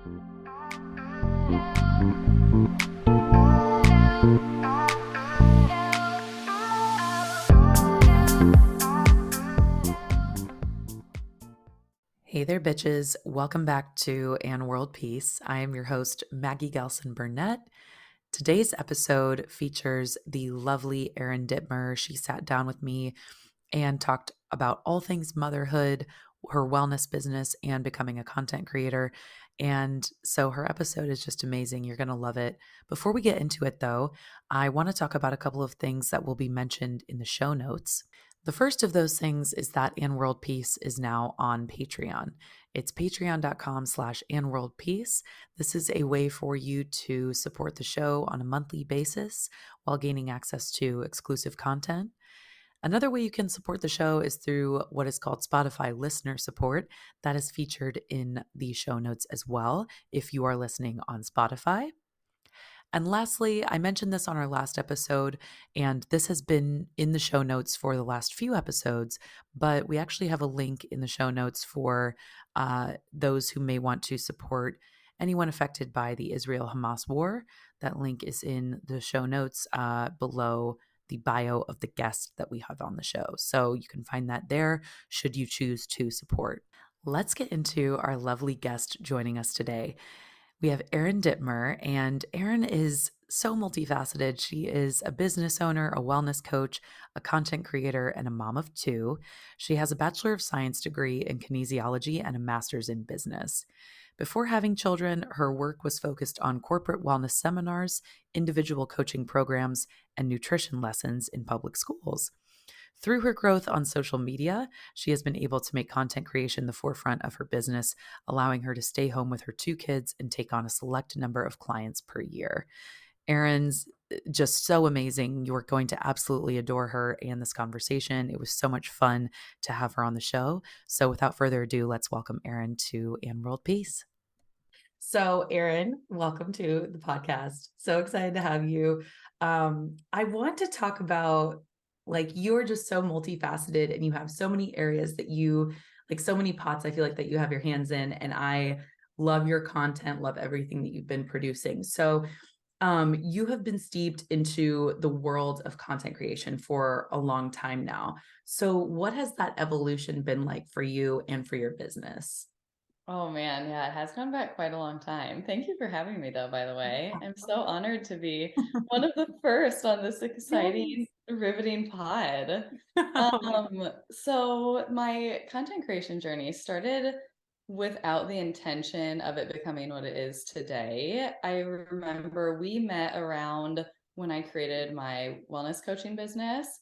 Hey there, bitches. Welcome back to And World Peace. I am your host, Maggie Gehlsen-Burnett. Today's episode features the lovely Erin Dittmer. She sat down with me and talked about all things motherhood, her wellness business, and becoming a content creator. And so her episode is just amazing. You're going to love it. Before we get into it, though, I want to talk about a couple of things that will be mentioned in the show notes. The first of those things is that And World Peace is now on Patreon. It's patreon.com/andworldpeace. This is a way for you to support the show on a monthly basis while gaining access to exclusive content. Another way you can support the show is through what is called Spotify listener support. That is featured in the show notes as well if you are listening on Spotify. And lastly, I mentioned this on our last episode, and this has been in the show notes for the last few episodes, but we actually have a link in the show notes for those who may want to support anyone affected by the Israel-Hamas war. That link is in the show notes below the bio of the guest that we have on the show. So you can find that there should you choose to support. Let's get into our lovely guest joining us today. We have Erin Dittmer, and Erin is so multifaceted. She is a business owner, a wellness coach, a content creator, and a mom of two. She has a Bachelor of Science degree in kinesiology and a master's in business. Before having children, her work was focused on corporate wellness seminars, individual coaching programs, and nutrition lessons in public schools. Through her growth on social media, she has been able to make content creation the forefront of her business, allowing her to stay home with her two kids and take on a select number of clients per year. Erin's just so amazing. You're going to absolutely adore her and this conversation. It was so much fun to have her on the show. So without further ado, let's welcome Erin to And World Peace. So Erin, welcome to the podcast. So excited to have you. I want to talk about, like, you're just so multifaceted and you have so many areas that you, like, so many pots I feel like that you have your hands in, and I love your content, love everything that you've been producing. So you have been steeped into the world of content creation for a long time now. So what has that evolution been like for you and for your business? Oh man, yeah, it has gone back quite a long time. Thank you for having me though, by the way. I'm so honored to be one of the first on this exciting, riveting pod. So my content creation journey started without the intention of it becoming what it is today. I remember we met around when I created my wellness coaching business.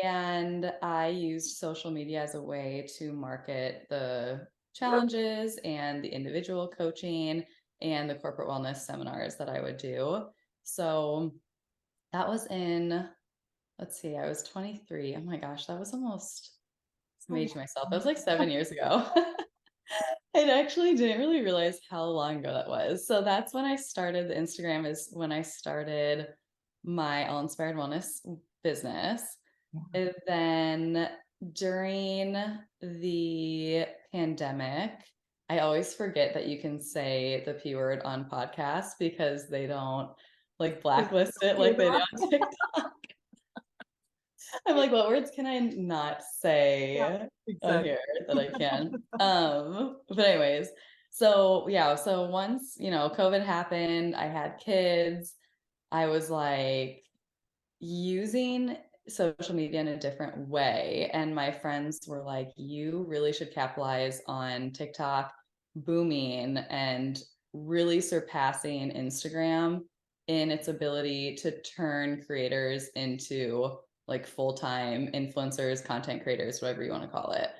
And I used social media as a way to market the challenges and the individual coaching and the corporate wellness seminars that I would do. So that was in, let's see, I was 23. Oh my gosh, that was almost, I'm aging myself. That was like 7 years ago. I actually didn't really realize how long ago that was. So that's when I started. The Instagram is when I started my All Inspired Wellness business. And then during the pandemic, I always forget that you can say the P word on podcasts because they don't like blacklist it like they do on TikTok. I'm like, what words can I not say on here that I can? But anyways, so yeah, so once, COVID happened, I had kids, I was like using social media in a different way. And my friends were like, you really should capitalize on TikTok booming and really surpassing Instagram in its ability to turn creators into like full-time influencers, content creators, whatever you want to call it.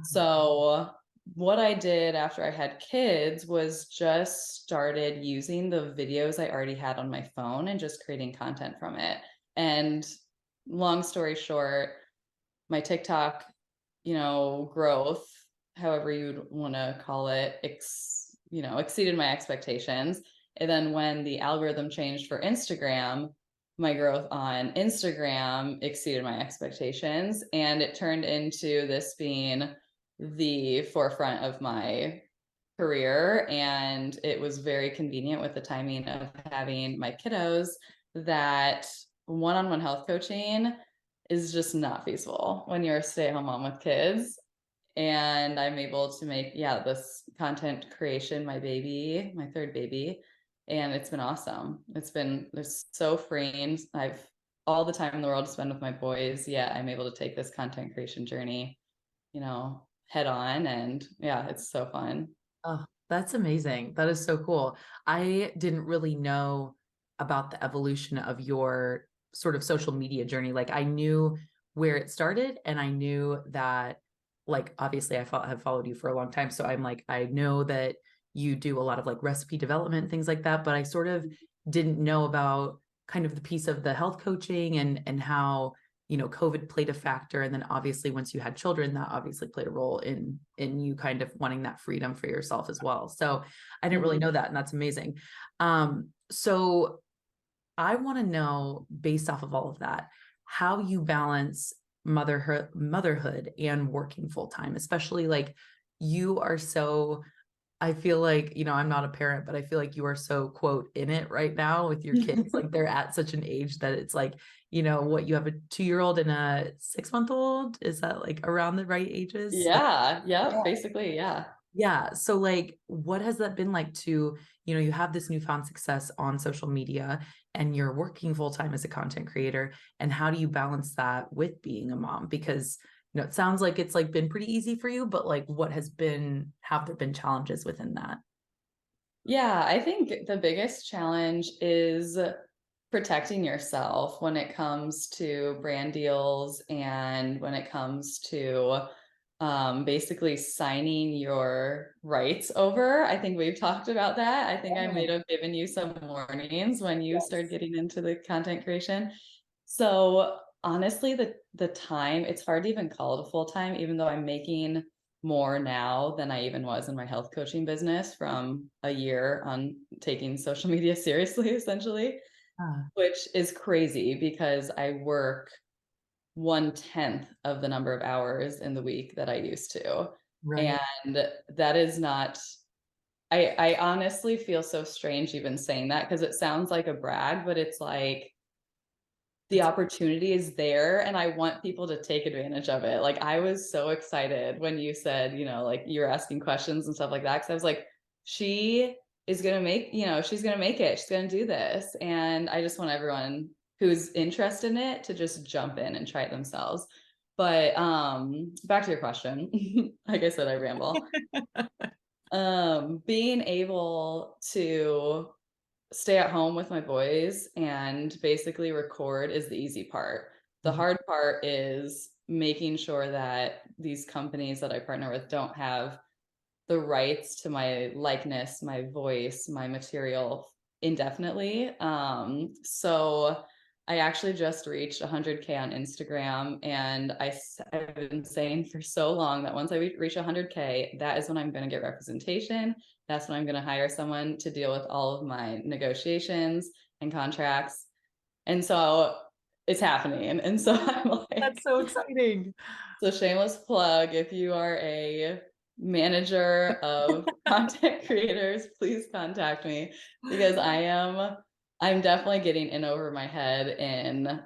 So what I did after I had kids was just started using the videos I already had on my phone and just creating content from it. And long story short, my TikTok, growth, however you'd want to call it, exceeded my expectations. And then when the algorithm changed for Instagram, my growth on Instagram exceeded my expectations. And it turned into this being the forefront of my career, and it was very convenient with the timing of having my kiddos that one-on-one health coaching is just not feasible when you're a stay-at-home mom with kids. And I'm able to make, yeah, this content creation my baby, my third baby, and it's been awesome. It's so freeing. I've all the time in the world to spend with my boys, yet I'm able to take this content creation journey, head on, and yeah, it's so fun. Oh, that's amazing. That is so cool. I didn't really know about the evolution of your sort of social media journey. Like I knew where it started and I knew that like obviously have followed you for a long time. So I'm like, I know that you do a lot of like recipe development and things like that, but I sort of didn't know about kind of the piece of the health coaching and how COVID played a factor. And then obviously once you had children, that obviously played a role in you kind of wanting that freedom for yourself as well. So I didn't really Mhm. know that, and that's amazing. So I want to know, based off of all of that, how you balance motherhood and working full time, especially like you are so I feel like, I'm not a parent, but I feel like you are so quote in it right now with your kids. Like they're at such an age that it's like, what you have a 2-year-old and a 6-month old. Is that like around the right ages? Like, Yeah, yeah. yep, basically, yeah. Yeah. So like, what has that been like to, you have this newfound success on social media and you're working full time as a content creator. And how do you balance that with being a mom? Because, it sounds like it's like been pretty easy for you, but like have there been challenges within that? Yeah, I think the biggest challenge is protecting yourself when it comes to brand deals and when it comes to basically signing your rights over. I think we've talked about that. I think I Yeah. might have given you some warnings when you started Yes. getting into the content creation. So honestly, the time, it's hard to even call it a full time, even though I'm making more now than I even was in my health coaching business from a year on taking social media seriously, essentially, Ah, which is crazy because I work 1/10 of the number of hours in the week that I used to. right. And that is not, I honestly feel so strange even saying that because it sounds like a brag, but it's like the That's opportunity is there and I want people to take advantage of it. Like I was so excited when you said, like you were asking questions and stuff like that. Cause I was like, she is gonna make, she's gonna make it. She's gonna do this. And I just want everyone who's interested in it to just jump in and try it themselves. But back to your question. Like I said, I ramble. Being able to stay at home with my boys and basically record is the easy part. The Mhm. hard part is making sure that these companies that I partner with don't have the rights to my likeness, my voice, my material indefinitely. So I actually just reached 100K on Instagram, and I've been saying for so long that once I reach 100K, that is when I'm going to get representation. That's when I'm going to hire someone to deal with all of my negotiations and contracts. And so it's happening. And so I'm That's like, so exciting. so shameless plug, if you are a manager of content creators, please contact me because I'm definitely getting in over my head in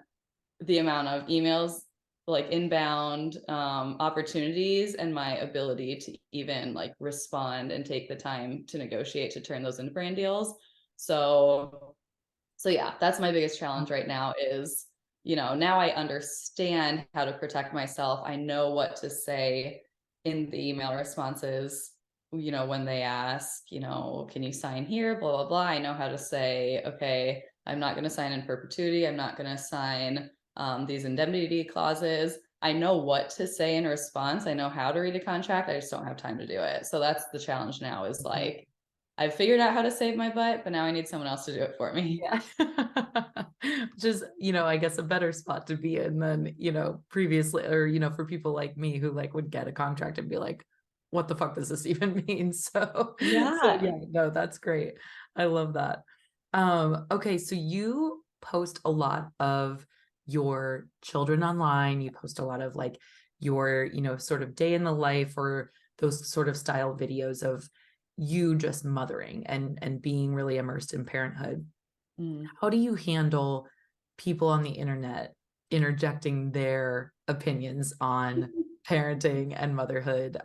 the amount of emails, like inbound opportunities, and my ability to even like respond and take the time to negotiate to turn those into brand deals. So yeah, that's my biggest challenge right now is, now I understand how to protect myself. I know what to say in the email responses, when they ask, can you sign here, blah, blah, blah. I know how to say, okay, I'm not going to sign in perpetuity. I'm not going to sign these indemnity clauses. I know what to say in response. I know how to read a contract. I just don't have time to do it. So that's the challenge now is like, I've figured out how to save my butt, but now I need someone else to do it for me. Yeah. Which is, I guess a better spot to be in than, previously, or, for people like me who like would get a contract and be like, what the fuck does this even mean? So Yeah. yeah, no, that's great. I love that. Okay, so you post a lot of your children online. You post a lot of like your, sort of day in the life or those sort of style videos of you just mothering and being really immersed in parenthood, Mm. how do you handle people on the internet interjecting their opinions on parenting and motherhood,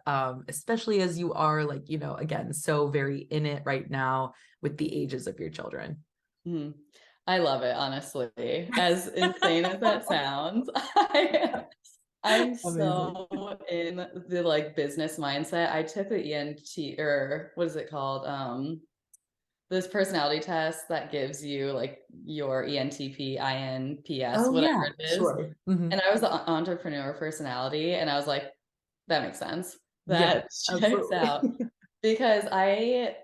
especially as you are, like, again, so very in it right now with the ages of your children? Mm. I love it, honestly. As insane as that sounds, I'm Amazing. so in the like business mindset. I took the ENT, or what is it called? This personality test that gives you like your ENTP, INPS, Oh whatever yeah, it is. sure. Mhm. And I was the entrepreneur personality, and I was like, that makes sense. Yeah, That checks absolutely. out. Because I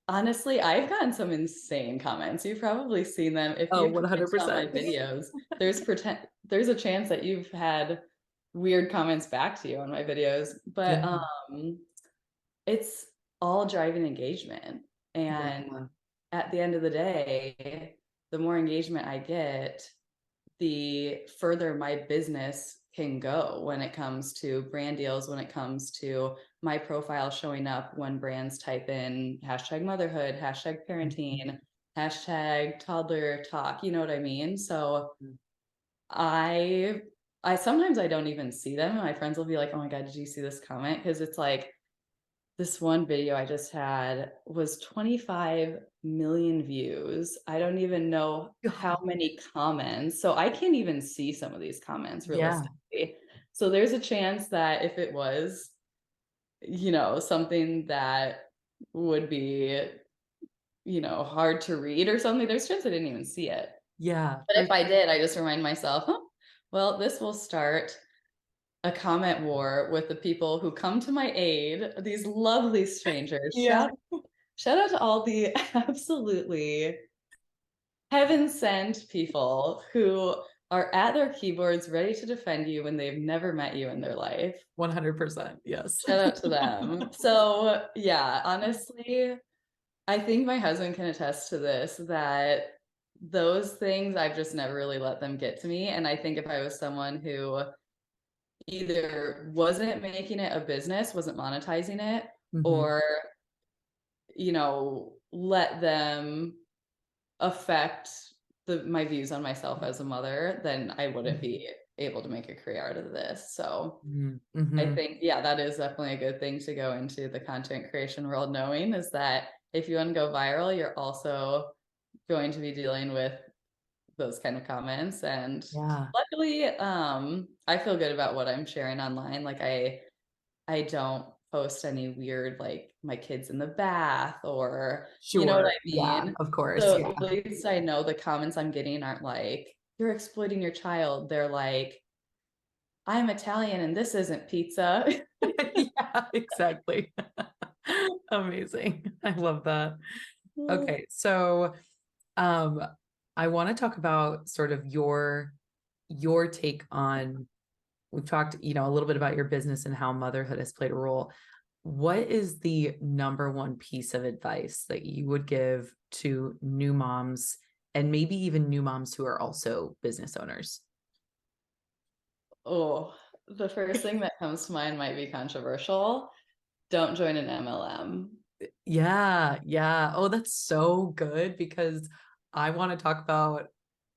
honestly, I've gotten some insane comments. You've probably seen them. If Oh, you comment on my 100%. videos, there's a chance that you've had weird comments back to you on my videos. But Yeah, it's all driving engagement. And yeah. at the end of the day, the more engagement I get, the further my business can go when it comes to brand deals, when it comes to my profile showing up when brands type in hashtag motherhood, hashtag Mhm. parenting, hashtag toddler talk, you know what I mean? So Mhm. I I sometimes I don't even see them. My friends will be like, "Oh my god, did you see this comment?" Because it's like this one video I just had was 25 million views. I don't even know how God. many comments. So I can't even see some of these comments Yeah, realistically. So there's a chance that if it was, something that would be, hard to read or something, there's a chance I didn't even see it. yeah, But for if I sure. did, I just remind myself, huh, well, this will start a comment war with the people who come to my aid, these lovely strangers. Yeah, Shout out to all the absolutely heaven sent people who are at their keyboards ready to defend you when they've never met you in their life. 100%. Yes. Shout out to them. So, yeah, honestly, I think my husband can attest to this, that those things I've just never really let them get to me. And I think if I was someone who either wasn't making it a business, wasn't monetizing it, Mhm. or, let them affect my views on myself as a mother, then I wouldn't be able to make a career out of this. So Mhm. I Mhm. think, yeah, that is definitely a good thing to go into the content creation world knowing, is that if you want to go viral, you're also going to be dealing with those kind of comments. And Yeah, luckily, I feel good about what I'm sharing online. Like I don't post any weird, like my kids in the bath, or you know what sure. I Yeah, mean? of course. So Yeah. at least I know the comments I'm getting aren't like, you're exploiting your child. They're like, I'm Italian and this isn't pizza. Yeah, exactly. Amazing. I love that. Okay, so um I want to talk about sort of your take on, we've talked, a little bit about your business and how motherhood has played a role. What is the number one piece of advice that you would give to new moms, and maybe even new moms who are also business owners? Oh, the first thing that comes to mind might be controversial. Don't join an MLM. Yeah, yeah. Oh, that's so good because I want to talk about,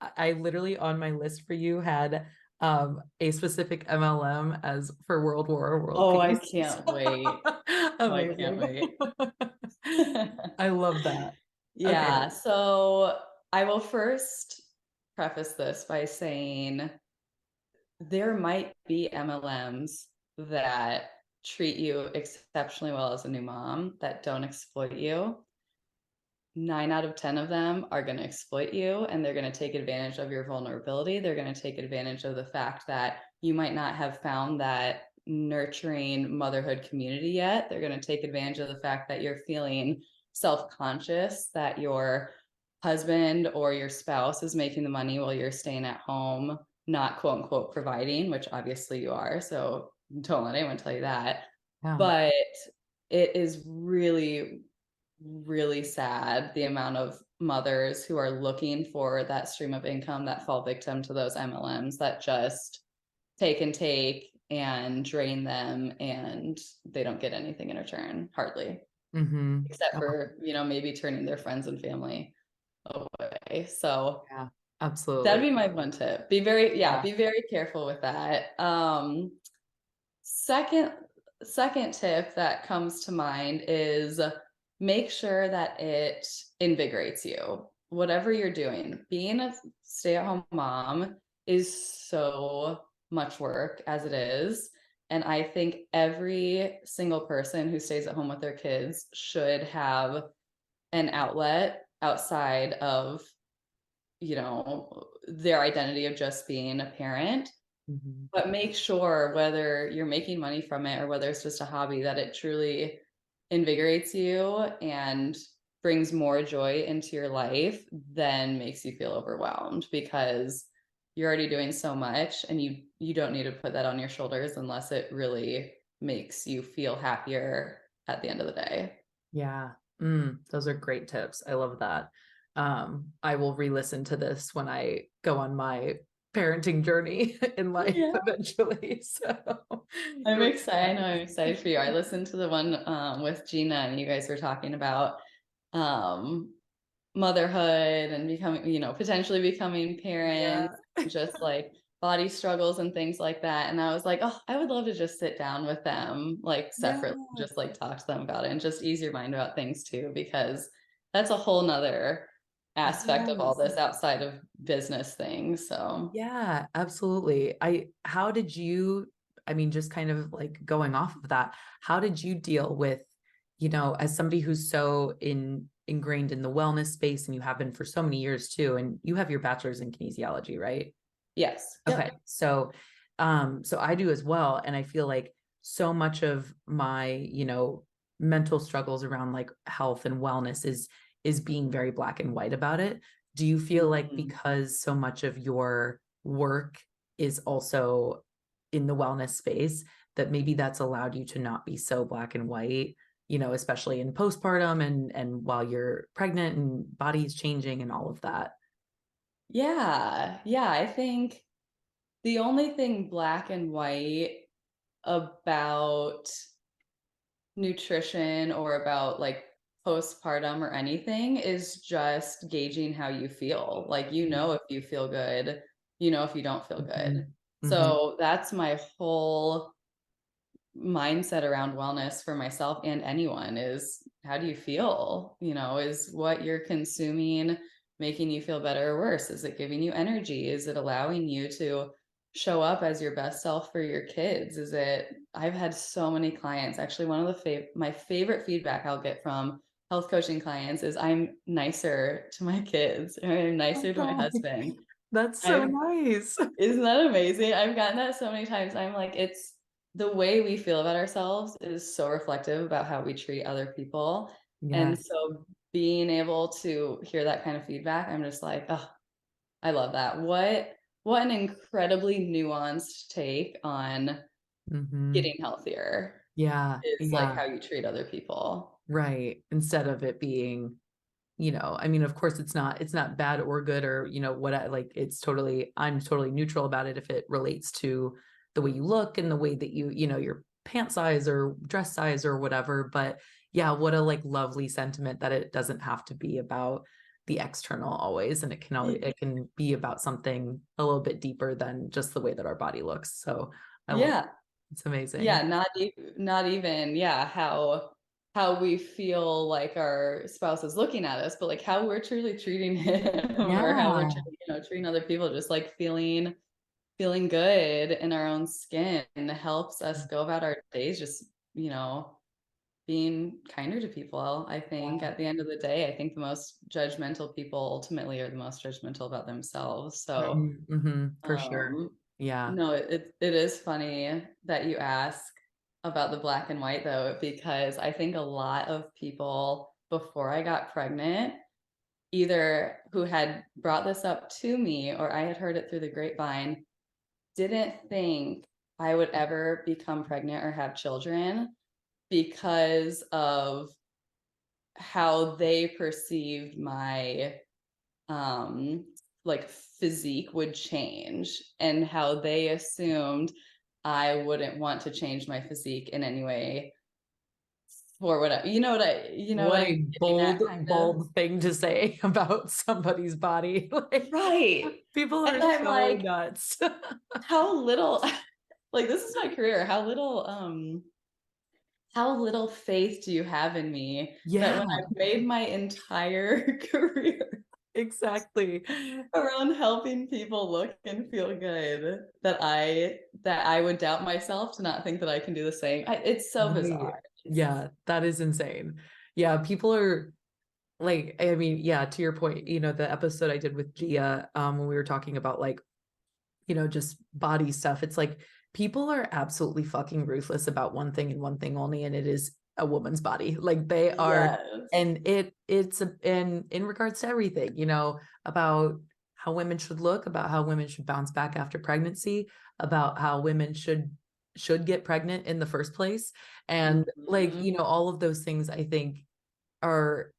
I literally on my list for you had a specific MLM as for World War or World Oh, I Peace. can't wait. Oh, I can't Amazing. wait. I love that. Okay. Yeah, so I will first preface this by saying there might be MLMs that treat you exceptionally well as a new mom that don't exploit you. 9 out of 10 of them are going to exploit you, and they're going to take advantage of your vulnerability. They're going to take advantage of the fact that you might not have found that nurturing motherhood community yet. They're going to take advantage of the fact that you're feeling self-conscious that your husband or your spouse is making the money while you're staying at home, not quote unquote providing, which obviously you are. So don't let anyone tell you that. Yeah. But it is really, really sad the amount of mothers who are looking for that stream of income that fall victim to those MLMs that just take and drain them, and they don't get anything in return, hardly. Mm-hmm. except Oh, for, maybe turning their friends and family away. So yeah, that'd absolutely. be my one tip. Yeah. Be very careful with that. Second second tip that comes to mind is make sure that it invigorates you. Whatever you're doing, being a stay-at-home mom is so much work as it is. And I think every single person who stays at home with their kids should have an outlet outside of, their identity of just being a parent, Mm-hmm. but make sure whether you're making money from it or whether it's just a hobby that it truly invigorates you and brings more joy into your life than makes you feel overwhelmed, because you're already doing so much and you don't need to put that on your shoulders unless it really makes you feel happier at the end of the day. Yeah. Those are great tips. I love that. I will re-listen to this when I go on my parenting journey in life Yeah. eventually. So I'm you're excited. I know I'm excited for you. I listened to the one with Gina, and you guys were talking about um, motherhood and becoming, potentially becoming parents, yeah. and just like body struggles and things like that. And I was like, oh, I would love to just sit down with them, like Yeah. separately, just like talk to them about it and just ease your mind about things too, because that's a whole nother aspect of all Yes. this outside of business things. So, Yeah, absolutely. How did you, I mean, just kind of like going off of that, how did you deal with, as somebody who's so ingrained in the wellness space and you have been for so many years too, and you have your bachelor's in kinesiology, right? yes. Okay. Yep. So I do as well. And I feel like so much of my, mental struggles around like health and wellness is being very black and white about it. Do you feel like Mhm. because so much of your work is also in the wellness space that maybe that's allowed you to not be so black and white, especially in postpartum and while you're pregnant and body's changing and all of that? Yeah. Yeah. I think the only thing black and white about nutrition or about like postpartum or anything is just gauging how you feel. Like, if you feel good, if you don't feel good. Mhm. Mhm. So that's my whole mindset around wellness for myself and anyone is, how do you feel? Is what you're consuming making you feel better or worse? Is it giving you energy? Is it allowing you to show up as your best self for your kids? I've had so many clients. Actually, one of my favorite feedback I'll get from health coaching clients is, I'm nicer to my kids, or I'm nicer to my Oh, husband. that's so I've nice. Isn't that amazing? I've gotten that so many times. I'm like, it's the way we feel about ourselves is so reflective about how we treat other people. And Yes. so being able to hear that kind of feedback, I'm just like, oh, I love that. What an incredibly nuanced take on Hmm. getting healthier Yeah. is like Yeah. how you treat other people. Right. Instead of it being, I mean, of course it's not bad or good or, what I like, I'm totally neutral about it if it relates to the way you look and the way that your pant size or dress size or whatever. But yeah, what a like lovely sentiment that it doesn't have to be about the external always. And it can be about something a little bit deeper than just the way that our body looks. So I love Yeah. it's amazing. Yeah, not even, yeah, how we feel like our spouse is looking at us, but like how we're truly treating him or how we're Yeah. treating other people, just like feeling good in our own skin helps us go about our days just, being kinder to people. I think Yeah. at the end of the day, I think the most judgmental people ultimately are the most judgmental about themselves. So For sure. um, Yeah. no, it is funny that you ask about the black and white though, because I think a lot of people before I got pregnant, either who had brought this up to me or I had heard it through the grapevine, didn't think I would ever become pregnant or have children because of how they perceived my um like physique would change, and how they assumed I wouldn't want to change my physique in any way for whatever, What I'm a getting at, bold, kind of. bold thing to say about somebody's body. Like, Right. people And are I'm so like, nuts. how little, like, this is my career. How little faith do you have in me that Yeah, when I've made my entire career exactly. around helping people look and feel good, that I would doubt myself to not think that I can do the same. It's so Right. bizarre. Yeah, that is insane. Yeah, people are like, I mean, yeah, to your point, the episode I did with Gia, when we were talking about like, just body stuff, it's like people are absolutely fucking ruthless about one thing and one thing only, and it is a woman's body. Like they are, Yes. and in regards to everything, about how women should look, about how women should bounce back after pregnancy, about how women should get pregnant in the first place. And like, Mhm. all of those things I think are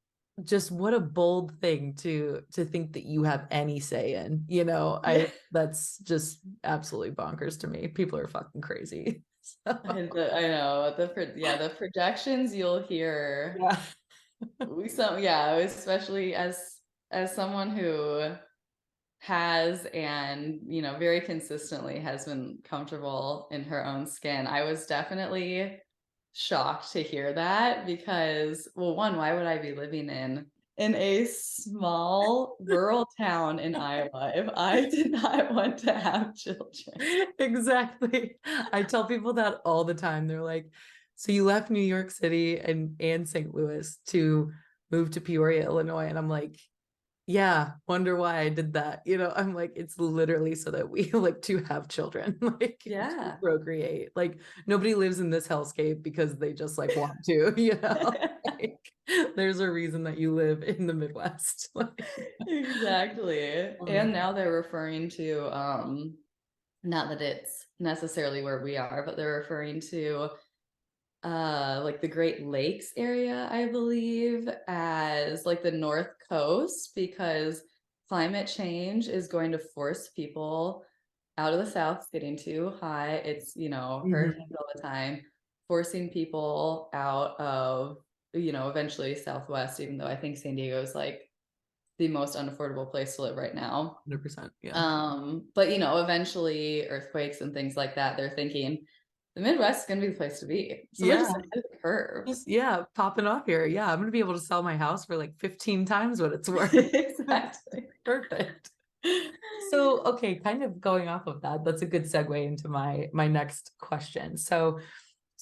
just what a bold thing to think that you have any say in. Yeah. That's just absolutely bonkers to me. People are fucking crazy. So, I know the projections you'll hear. yeah. Yeah, especially as someone who has, and very consistently has been comfortable in her own skin. I was definitely shocked to hear that because, well, one, why would I be living in a small rural town in Iowa if I did not want to have children? Exactly. I tell people that all the time. They're like, so you left New York City and St. Louis to move to Peoria, Illinois. And I'm like, yeah, wonder why I did that. I'm like, it's literally so that we like to have children, like to Yeah. procreate. Like nobody lives in this hellscape because they just like want to, Like there's a reason that you live in the Midwest. Like, Exactly. And um, now they're referring to, not that it's necessarily where we are, but they're referring to like the Great Lakes area, I believe, as like the North Coast, because climate change is going to force people out of the South. It's getting too high. It's, mhm, hurricanes all the time, forcing people out of, eventually Southwest, even though I think San Diego is like the most unaffordable place to live right now. 100%. Yeah. But eventually earthquakes and things like that, they're thinking the Midwest is going to be the place to be. So we're just Yeah. ahead of the curve. Just, yeah, popping off here. Yeah. I'm going to be able to sell my house for like 15 times what it's worth. Exactly. Perfect. So, okay, kind of going off of that, that's a good segue into my next question. So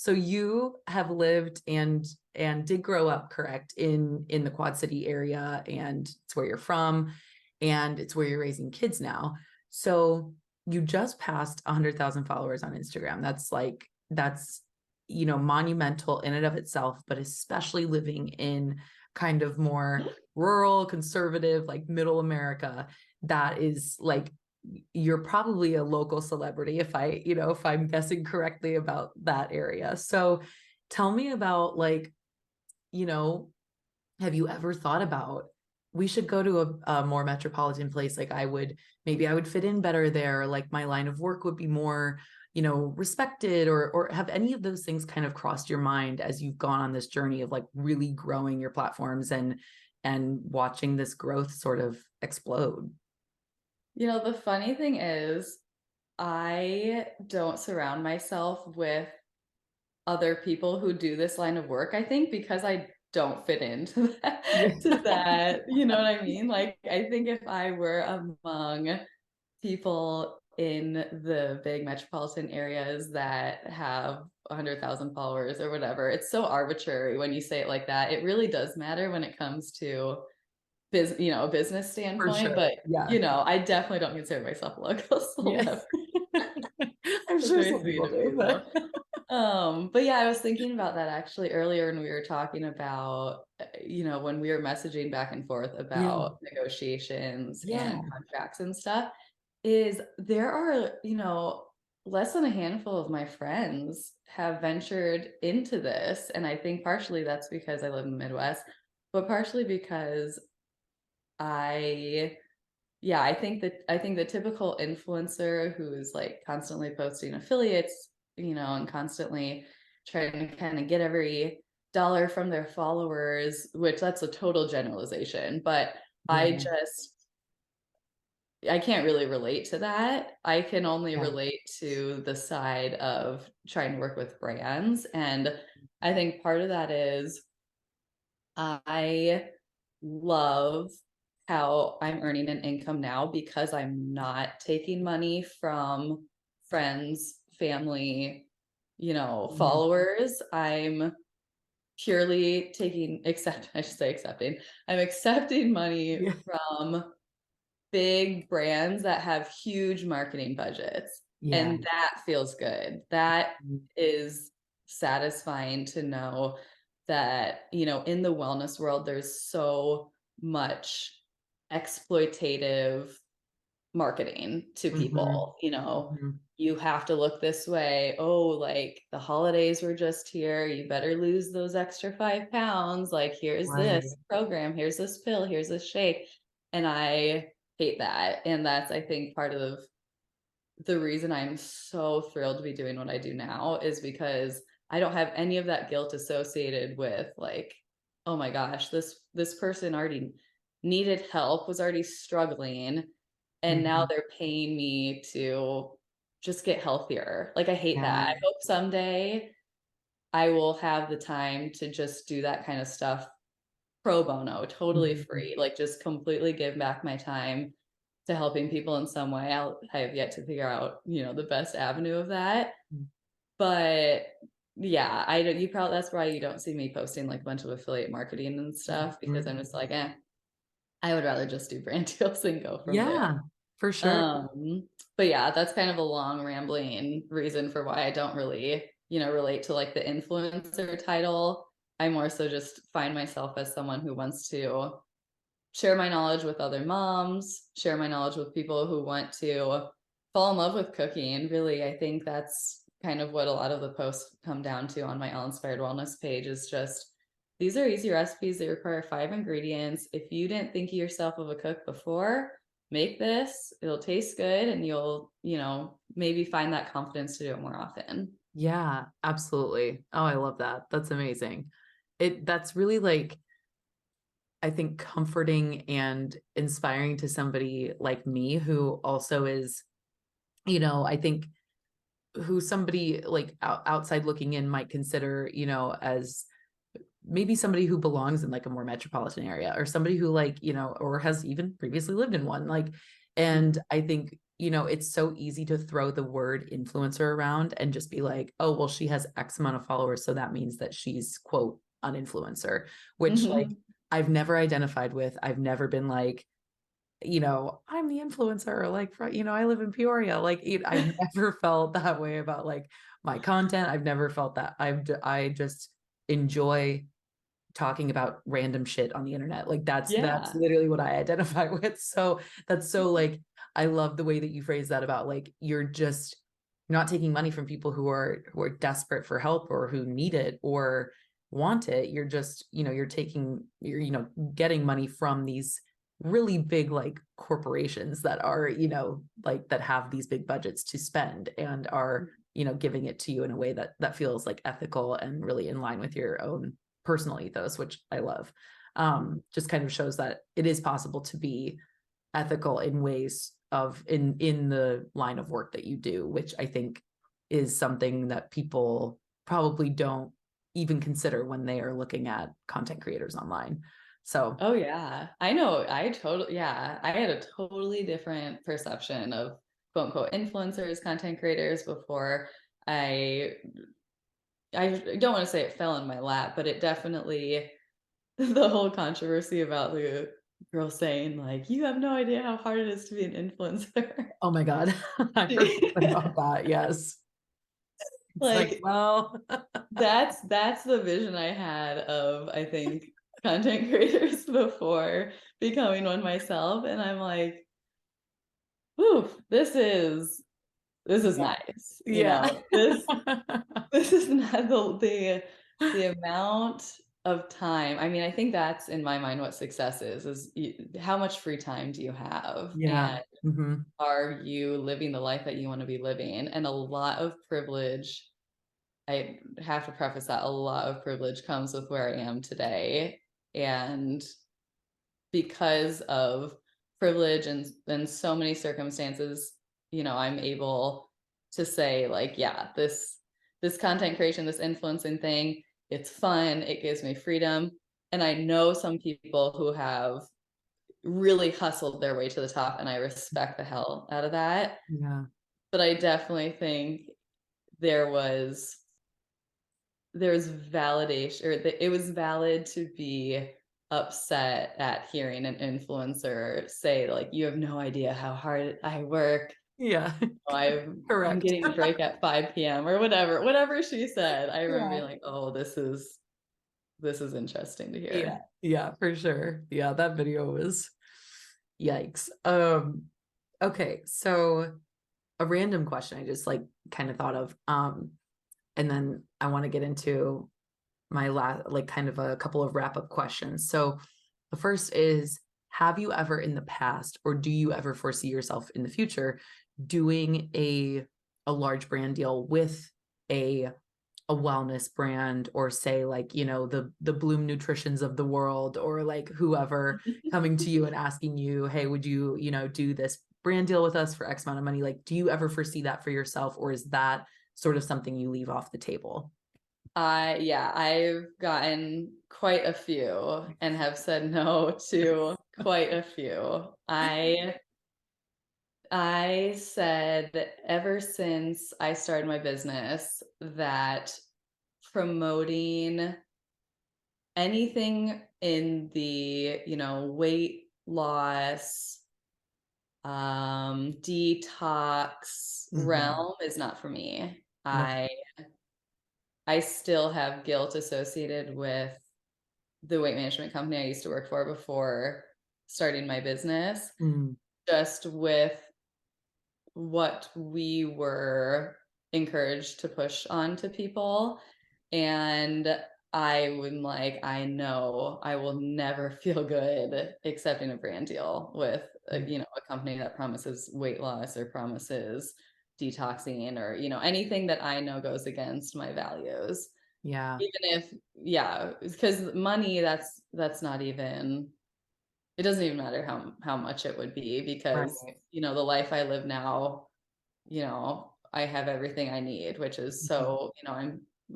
you have lived and did grow up, correct, in the Quad City area, and it's where you're from, and it's where you're raising kids now. So you just passed 100,000 followers on Instagram. That's monumental in and of itself, but especially living in kind of more rural, conservative, like middle America, that is like you're probably a local celebrity if I'm guessing correctly about that area. So tell me about like, you know, have you ever thought about we should go to a more metropolitan place? Like maybe I would fit in better there. Like my line of work would be more, respected, or have any of those things kind of crossed your mind as you've gone on this journey of like really growing your platforms and watching this growth sort of explode? The funny thing is, I don't surround myself with other people who do this line of work, I think, because I don't fit into that, Yeah. to that. You know what I mean? Like, I think if I were among people in the big metropolitan areas that have 100,000 followers or whatever, it's so arbitrary when you say it like that. It really does matter when it comes to a business For standpoint, sure. but Yeah. I definitely don't consider myself a local Yeah. celebrity. I'm That's sure very some sweet people of do, you, but though. But yeah, I was thinking about that actually earlier when we were talking about, when we were messaging back and forth yeah. about negotiations Yeah. and contracts and stuff, is there are, less than a handful of my friends have ventured into this. And I think partially that's because I live in the Midwest, but partially because I yeah, I think the typical influencer who's like constantly posting affiliates, and constantly trying to kind of get dollar from their followers, which that's a total generalization, but I Yeah. just I can't really relate to that. I can only Yeah. relate to the side of trying to work with brands, and I think part of that is I love how I'm earning an income now because I'm not taking money from friends, family, Mhm. followers. I'm purely taking accept I should say accepting. I'm accepting money Yeah. from big brands that have huge marketing budgets, Yeah. and that feels good. That Mhm. is satisfying to know that, in the wellness world, there's so much exploitative marketing to Mhm. people, Mhm. you have to look this way. Oh, like the holidays were just here. You better lose those extra 5 pounds. Like, here's Right. this program, here's this pill, here's this shake. And I hate that. And that's, I think, part of the reason I'm so thrilled to be doing what I do now is because I don't have any of that guilt associated with like, oh my gosh, this person already needed help, was already struggling, and now Mhm. they're paying me to just get healthier. Like I hate that. Yeah. I hope someday I will have the time to just do that kind of stuff pro bono, totally Mhm. free, like just completely give back my time to helping people in some way. I have yet to figure out, the best avenue of that. But yeah, I don't, you probably, that's why you don't see me posting like a bunch of affiliate marketing and stuff because Mhm. I'm just like, I would rather just do brand deals and go from there. Yeah, for sure. Um, but yeah, that's kind of a long rambling reason for why I don't really, relate to like the influencer title. I more so just find myself as someone who wants to share my knowledge with other moms, share my knowledge with people who want to fall in love with cooking. Really, I think that's kind of what a lot of the posts come down to on my All Inspired Wellness page is just these are easy recipes. They require 5 ingredients. If you didn't think of yourself of a cook before, make this. It'll taste good and you'll, maybe find that confidence to do it more often. Yeah, absolutely. Oh, I love that. That's amazing. That's really like, I think, comforting and inspiring to somebody like me who also is, I think who somebody like outside looking in might consider, as maybe somebody who belongs in like a more metropolitan area or somebody who like, or has even previously lived in one. Like, and Mhm. I think, it's so easy to throw the word influencer around and just be like, oh, well, she has X amount of followers. So that means that she's, quote, an influencer, which like Mhm. I've never identified with. I've never been like, I'm the influencer, like, I live in Peoria. Like, I've never felt that way about like my content. I've never felt that. I just enjoy talking about random shit on the internet. Like that's Yeah. literally what I identify with. So that's so like I love the way that you phrase that about like you're not taking money from people who are desperate for help or who need it or want it. You're just, you're getting money from these really big like corporations that are, like that have these big budgets to spend and are, giving it to you in a way that feels like ethical and really in line with your own personal ethos, which I love. Just kind of shows that it is possible to be ethical in ways of in the line of work that you do, which I think is something that people probably don't even consider when they are looking at content creators online. So, Oh yeah. I know. I totally yeah. I had a totally different perception of quote unquote influencers, content creators before I I don't want to say it fell in my lap, but it definitely the whole controversy about the girl saying like, you have no idea how hard it is to be an influencer. oh my God, I forgot about that. Yes. It's like, Like well, that's the vision I had of I think content creators before becoming one myself. And I'm like, whew, this is yeah. nice. Yeah. This is not the amount of time. I mean, I think that's in my mind what success is how much free time do you have? Yeah. And Hmm. are you living the life that you want to be living? And a lot of privilege I have to preface that a lot of privilege comes with where I am today. And because of privilege and so many circumstances, I'm able to say like, yeah, this content creation, this influencing thing, it's fun, it gives me freedom. And I know some people who have really hustled their way to the top, and I respect the hell out of that. Yeah. But I definitely think there was validation, or it was valid to be upset at hearing an influencer say like, you have no idea how hard I work. Yeah. I'm Correct. getting a break at 5 p.m. or whatever she said. I remember Yeah. being like, oh, this is interesting to Yeah. hear. Yeah, for sure. Yeah, that video was yikes. Okay, so a random question I just like kind of thought of. And then I want to get into my last, like, kind of a couple of wrap up questions. So the first is, have you ever in the past, or do you ever foresee yourself in the future doing a large brand deal with a wellness brand, or say like, the Bloom Nutritions of the world, or like whoever coming to you and asking you, hey, would you, do this brand deal with us for X amount of money? Like, do you ever foresee that for yourself, or is that sort of something you leave off the table? Yeah, I've gotten quite a few and have said no to quite a few. I said ever since I started my business that promoting anything in the, weight loss, detox Mhm. realm is not for me. Okay. I still have guilt associated with the weight management company I used to work for before starting my business, Mm. just with what we were encouraged to push on to people. And I would like, I know I will never feel good accepting a brand deal with a company that promises weight loss or promises detoxing, or anything that I know goes against my values. Yeah. Even if, yeah, because money, that's not even, it doesn't even matter how much it would be, because Right. the life I live now, I have everything I need, which is Mhm. so,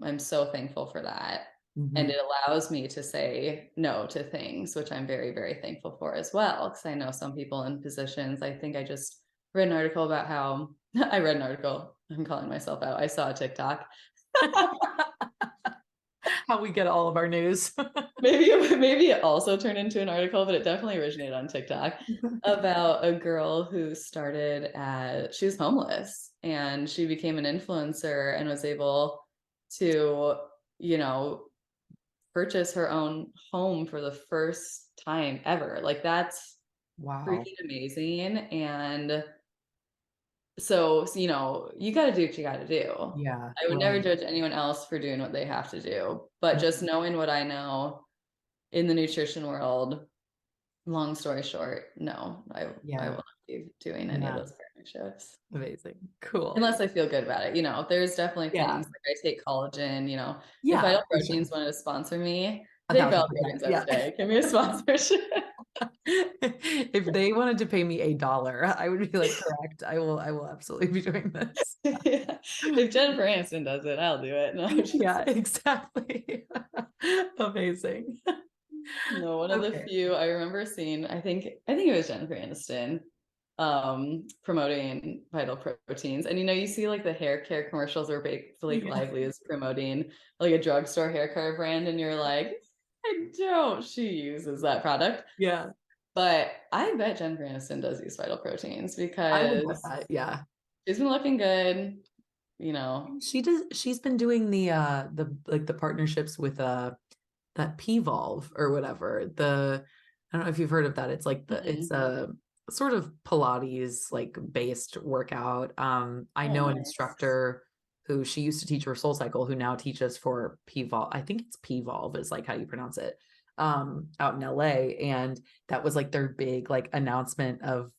I'm so thankful for that. And Mhm. it allows me to say no to things, which I'm very, very thankful for as well. Because I know some people in positions, I think I just read an article about how I read an article, I'm calling myself out. I saw a TikTok. How we get all of our news. Maybe it also turned into an article, but it definitely originated on TikTok, about a girl who she was homeless, and she became an influencer and was able to, you know, purchase her own home for the first time ever. Like, that's Wow. freaking amazing. And so, you got to do what you got to do. Yeah, I would never right. judge anyone else for doing what they have to do, but just knowing what I know in the nutrition world, long story short, no, I will Yeah. not be doing any of Yeah. those partnerships Amazing. Cool. unless I feel good about it. There's definitely Yeah. things like I take collagen. If Yeah, Vital for sure. Proteins wanted to sponsor me, I take Vital 1,000%. Proteins every Yeah. day. Give me a sponsorship. If they wanted to pay me $1, I would be like, correct. I will absolutely be doing this. Yeah. If Jennifer Aniston does it, I'll do it. No, Yeah, exactly. Amazing. no, one of the Okay. few I remember seeing, I think it was Jennifer Aniston, promoting Vital Proteins. And you see like the hair care commercials where Blake Yeah. Lively is promoting like a drugstore hair care brand, and you're like, I don't, she uses that product. Yeah. But I bet Jennifer Aniston does use Vital Proteins I would bet because that. Yeah. she's been looking good, you know. She's been doing the partnerships with that P-Volve or whatever. I don't know if you've heard of that. It's like it's Mm-mm. a sort of Pilates like based workout. I Oh, know an nice. instructor who she used to teach for Soul Cycle, who now teaches for P-Volve. I think it's P-Volve is like how you pronounce it. Out in LA. And that was like their big like announcement of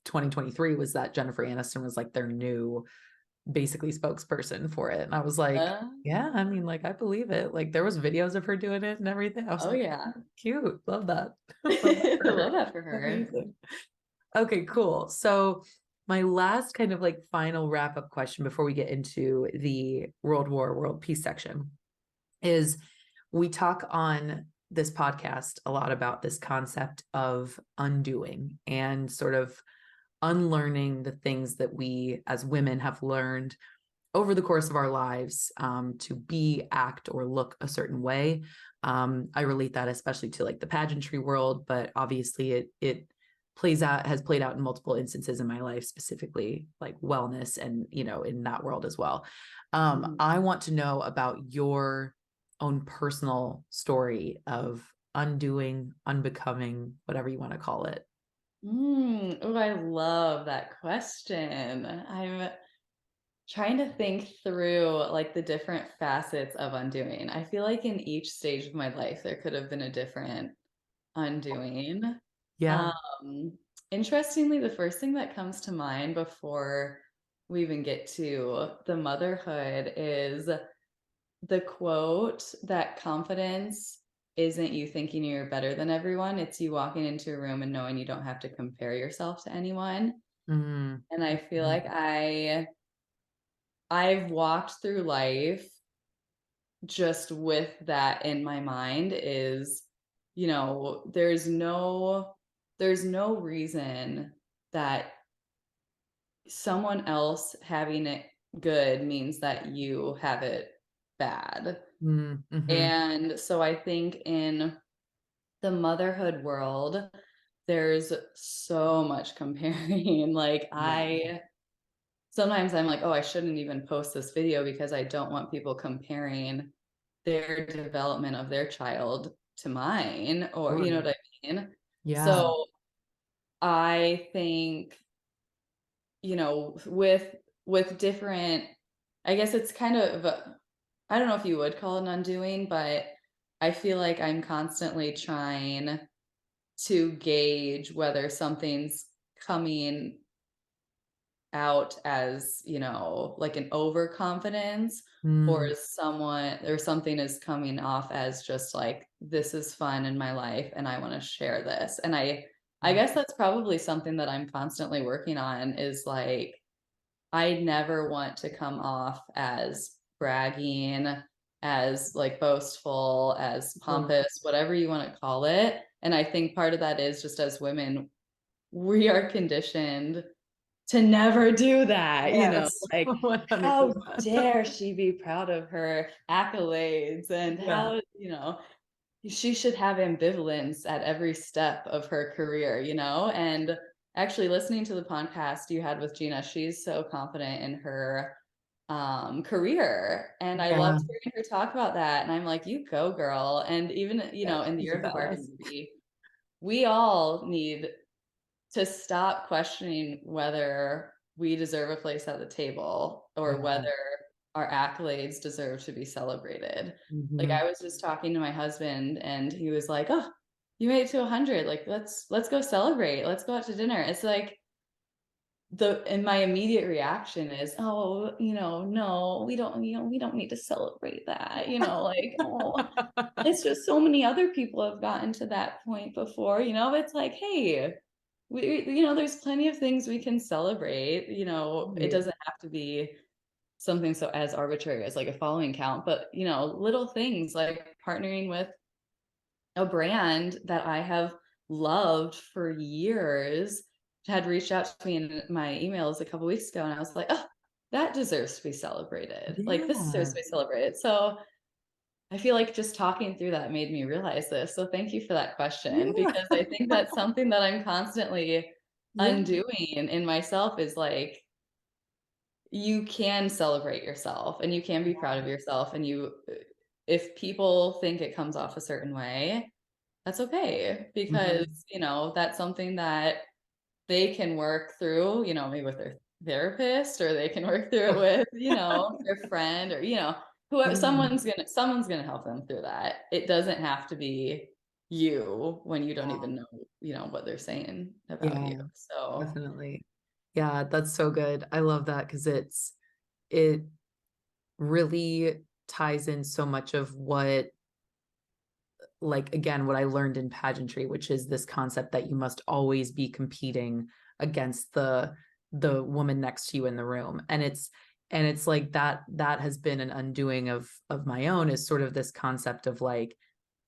2023, was that Jennifer Aniston was like their new basically spokesperson for it. And I was like, Uh, yeah, I mean, like, I believe it. Like, there was videos of her doing it and everything. I was oh like, yeah. cute. Love that. Love that I for love her. that for her. Amazing. Okay, cool. So my last kind of like final wrap up question before we get into the world peace section is we talk on this podcast a lot about this concept of undoing and sort of unlearning the things that we as women have learned over the course of our lives to be, act, or look a certain way. I relate that especially to like the pageantry world, but obviously it has played out in multiple instances in my life, specifically like wellness and in that world as well. Mhm. I want to know about your own personal story of undoing, unbecoming, whatever you want to call it. Oh, I love that question. I'm trying to think through like the different facets of undoing. I feel like in each stage of my life, there could have been a different undoing. Yeah. Um, Interestingly, the first thing that comes to mind before we even get to the motherhood is the quote that confidence isn't you thinking you're better than everyone, it's you walking into a room and knowing you don't have to compare yourself to anyone. Mm-hmm. And I feel like I've walked through life just with that in my mind is, there's no reason that someone else having it good means that you have it bad. Mm-hmm. And so I think in the motherhood world, there's so much comparing. Like Yeah. I sometimes I'm like, oh, I shouldn't even post this video because I don't want people comparing their development of their child to mine, or you know Sure. what I mean? Yeah. So I think, with different, I guess it's kind of, I don't know if you would call it an undoing, but I feel like I'm constantly trying to gauge whether something's coming out as, like an overconfidence, or Mm, is someone or something is coming off as just like, this is fun in my life and I want to share this. And I mm, guess that's probably something that I'm constantly working on, is like I never want to come off as bragging, as like boastful, as sure. pompous, whatever you want to call it. And I think part of that is just as women, we are conditioned to never do that, Yes, like, how 100%. dare she be proud of her accolades, and Yeah. how, she should have ambivalence at every step of her career, and actually listening to the podcast you had with Gina, she's so confident in her career, and I Yeah. loved hearing her talk about that, and I'm like, you go girl. And even, Yeah. in the She's a Year of the Bargain badass. movie, we all need to stop questioning whether we deserve a place at the table, or Yeah. whether our accolades deserve to be celebrated. Like Hmm. I was just talking to my husband and he was like, "Oh, you made it to 100. Like let's go celebrate. Let's go out to dinner." It's like and my immediate reaction is, "Oh, no, we don't need to celebrate that." Like, "Oh, it's just so many other people have gotten to that point before." It's like, "Hey, there's plenty of things we can celebrate. It Right. doesn't have to be something so as arbitrary as like a following count, but little things like partnering with a brand that I have loved for years had reached out to me in my emails a couple weeks ago, and I was like, oh, that deserves to be celebrated. Like this deserves Yeah. to be celebrated." So I feel like just talking through that made me realize this. So thank you for that question, Yeah. because I think that's something that I'm constantly Yeah. undoing in myself, is like, you can celebrate yourself and you can be proud of yourself, and if people think it comes off a certain way, that's okay, because Mhm. that's something that they can work through, maybe with their therapist, or they can work through it with, their friend, or whoever, Yeah. someone's gonna help them through that. It doesn't have to be you when you don't even know, what they're saying about you. Yeah, So definitely. Yeah, that's so good. I love that because it's it really ties in so much of what, like, again, what I learned in pageantry, which is this concept that you must always be competing against the woman next to you in the room. And it's like that has been an undoing of my own, is sort of this concept of like,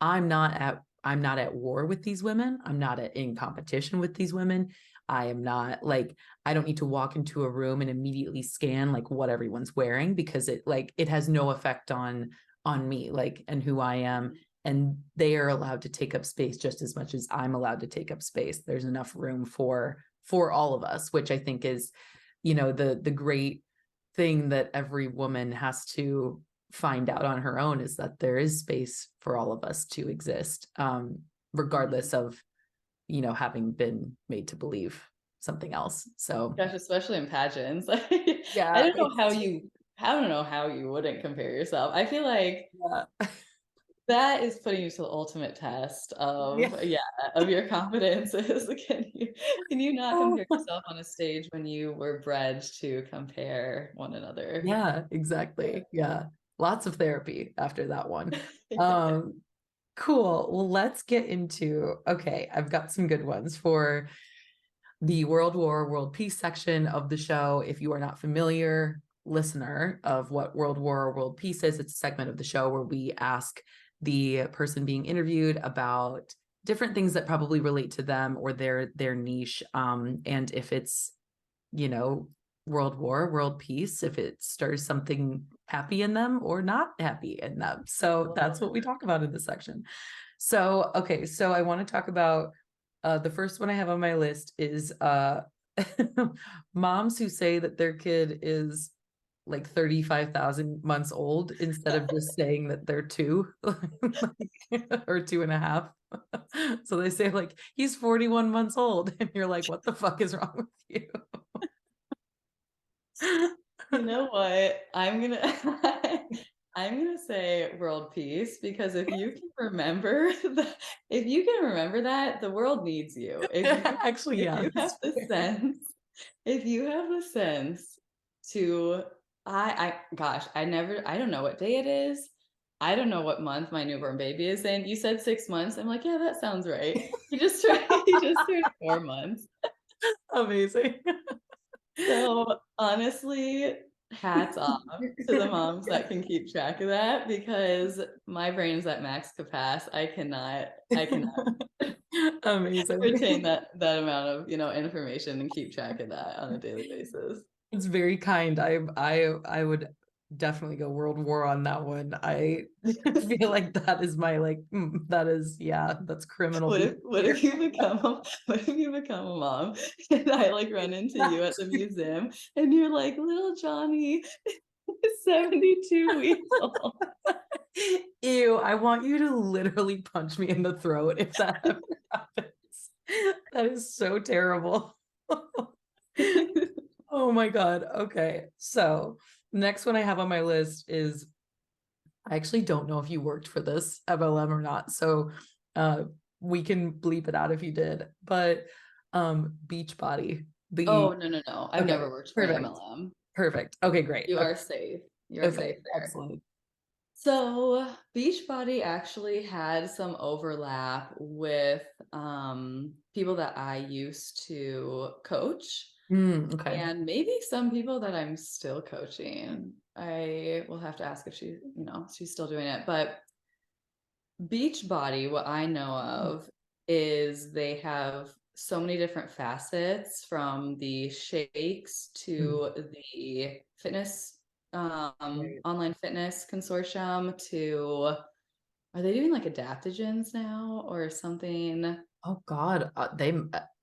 I'm not at war with these women. I'm not in competition with these women. I am not like, I don't need to walk into a room and immediately scan like what everyone's wearing, because it has no effect on me, like, and who I am. And they are allowed to take up space just as much as I'm allowed to take up space. There's enough room for all of us, which I think is, the great thing that every woman has to find out on her own, is that there is space for all of us to exist, regardless of, having been made to believe something else. So Gosh, especially in pageants. yeah, I don't know how you wouldn't compare yourself. I feel like yeah. that is putting you to the ultimate test Yeah. of, yeah, of your confidences. Can you not compare yourself on a stage when you were bred to compare one another? Yeah, exactly. Yeah. Lots of therapy after that one. Yeah. Um, cool. Well, let's get into, okay, I've got some good ones for the World War, World Peace section of the show. If you are not familiar, listener, of what World War or World Peace is, it's a segment of the show where we ask the person being interviewed about different things that probably relate to them or their niche. And if it's, you know, World War, World Peace, if it stirs something happy in them or not happy in them. So Love that's what we it. talk about in this section. So, okay, so I want to talk about the first one I have on my list is moms who say that their kid is like 35,000 months old instead of just saying that they're two or two and a half. So they say like he's 41 months old and you're like, what the fuck is wrong with you? You know what? I'm gonna say world peace, because if you can remember if you can remember that, the world needs you. Actually, If yeah, you have that's the fair. sense, if you have the sense to I don't know what day it is. I don't know what month my newborn baby is in. You said 6 months. I'm like, yeah, that sounds right. He just turned 4 months. Amazing. So honestly, hats off to the moms that can keep track of that, because my brain is at max capacity. I cannot retain Amazing. that amount of, information and keep track of that on a daily basis. It's very kind. I would definitely go World War on that one. I feel like that is my like that is, yeah, that's criminal What if behavior. you become a mom and I like run into you at the museum and you're like, little Johnny is 72 weeks old. Ew, I want you to literally punch me in the throat if that ever happens. That is so terrible. Oh my God. Okay. So, next one I have on my list is, I actually don't know if you worked for this MLM or not. So, uh we can bleep it out if you did. But Beachbody, Oh, the no, no, no. I've okay, never worked for an perfect. MLM. Perfect. Okay, great. You Okay. are safe. You're Okay, safe there. excellent. So Beachbody actually had some overlap with people that I used to coach, Okay. and maybe some people that I'm still coaching. I will have to ask if she's still doing it. But Beachbody, what I know of is they have so many different facets, from the shakes Mm, to the fitness, right. online fitness consortium, to, are they doing like adaptogens now or something? Oh God,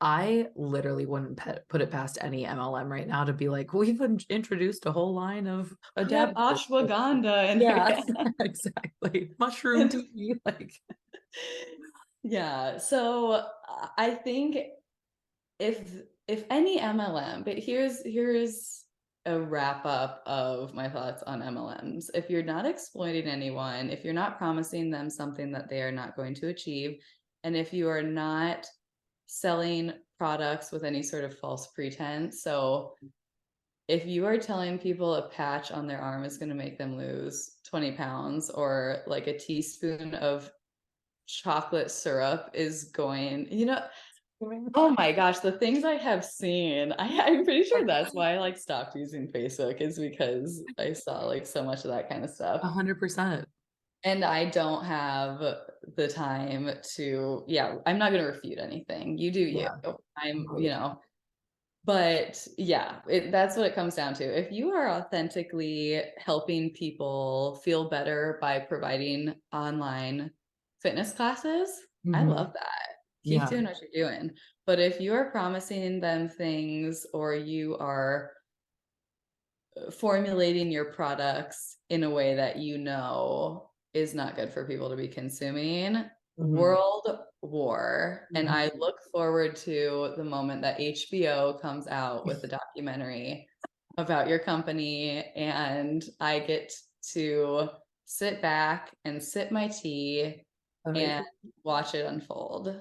I literally wouldn't put it past any MLM right now to be like, we've introduced a whole line of We have adaptogens. ashwagandha in Yeah, there. exactly. Mushroom And tea, like. yeah, so I think if any MLM, but here's a wrap up of my thoughts on MLMs. If you're not exploiting anyone, if you're not promising them something that they are not going to achieve, and if you are not selling products with any sort of false pretense, so if you are telling people a patch on their arm is going to make them lose 20 pounds, or like a teaspoon of chocolate syrup is going, oh my gosh, the things I have seen. I'm pretty sure that's why I like stopped using Facebook, is because I saw like so much of that kind of stuff. 100%. And I don't have the time to, yeah, I'm not going to refute anything. You do you. Yeah. I'm, Totally. but yeah, that's what it comes down to. If you are authentically helping people feel better by providing online fitness classes, I Mhm. love that. Keep Yeah. doing what you're doing. But if you are promising them things, or you are formulating your products in a way that is not good for people to be consuming, Mhm. world war. And I Mhm. look forward to the moment that HBO comes out with a documentary about your company, and I get to sit back and sip my tea and Amazing. watch it unfold.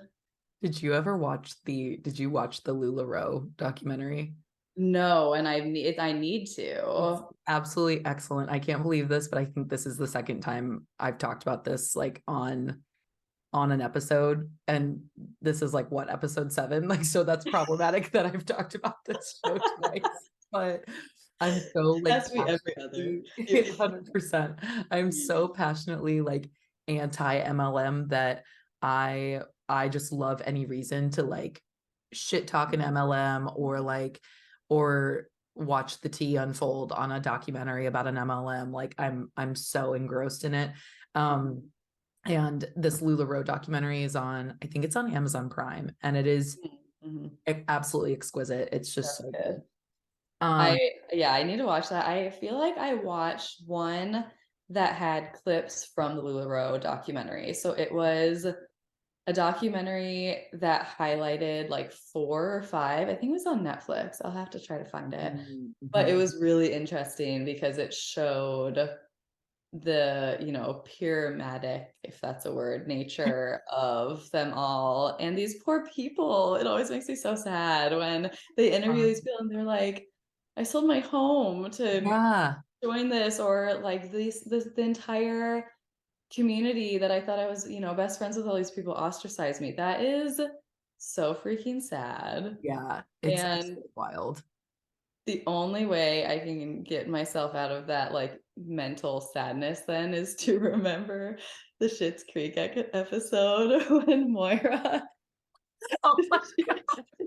Did you watch the LuLaRoe documentary? No, and I need It's to. absolutely excellent. I can't believe this, but I think this is the second time I've talked about this like on an episode, and this is like what, episode 7, like, so that's problematic that I've talked about this show twice, but I'm so like Has to be every other. passionately 100%, I'm so passionately like anti MLM that I just love any reason to like shit talk an MLM, or like, or watch the tea unfold on a documentary about an MLM. Like I'm so engrossed in it. And this LuLaRoe documentary is on, I think it's on Amazon Prime, and it is Mhm. absolutely exquisite. It's just That's so good. good. Um, I need to watch that. I feel like I watched one that had clips from the LuLaRoe documentary. So it was a documentary that highlighted like 4 or 5. I think it was on Netflix. I'll have to try to find it. But it mhm. was really interesting because it showed the, pyramadic, if that's a word, nature of them all. And these poor people, it always makes me so sad when they interview these people and they're like, I sold my home to Yeah, join this, or like the entire community that I thought I was, best friends with, all these people ostracized me. That is so freaking sad. yeah, it's And absolutely wild. the only way I can get myself out of that like mental sadness then is to remember the Schitt's Creek episode when Moira Oh my she, God.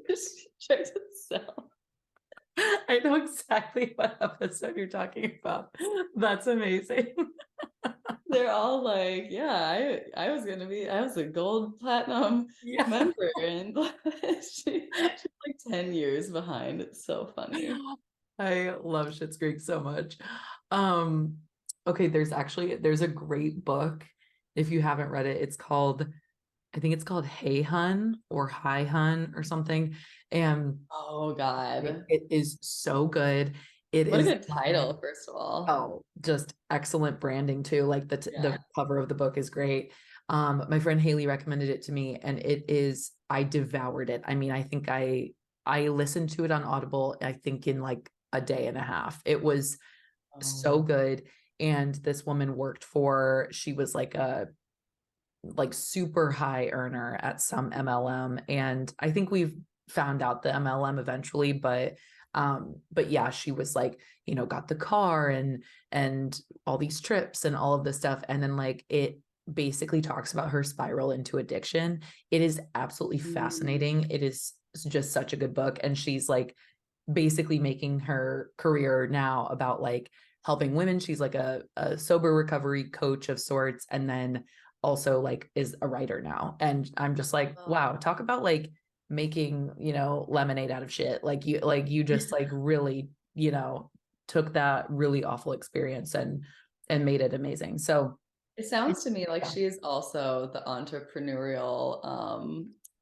she tries to sell. I know exactly what episode you're talking about. That's amazing. They're all like, yeah, I was a gold platinum Yeah. member, and she's like 10 years behind. It's so funny. I love Schitt's Creek so much. Um, okay, there's a great book. If you haven't read it, I think it's called Hey Hun or Hi Hun or something. And Oh it, God. it is so good. It What a is good title, first of all. just excellent branding too. Like the Yeah. cover of the book is great. My friend Haley recommended it to me, and I devoured it. I mean, I listened to it on Audible, I think in like a day and a half. It was so Oh. good. And this woman she was like a like super high earner at some MLM. And I think we've found out the MLM eventually, but yeah, she was like, got the car and all these trips and all of this stuff. And then like it basically talks about her spiral into addiction. It is absolutely Mm. fascinating. It is just such a good book. And she's like basically making her career now about like helping women. She's like a sober recovery coach of sorts, and then also like is a writer now. And I'm just like, wow, Oh. talk about like making, lemonade out of shit. Like you just like really, took that really awful experience and made it amazing. So It sounds to me like yeah. she is also the entrepreneurial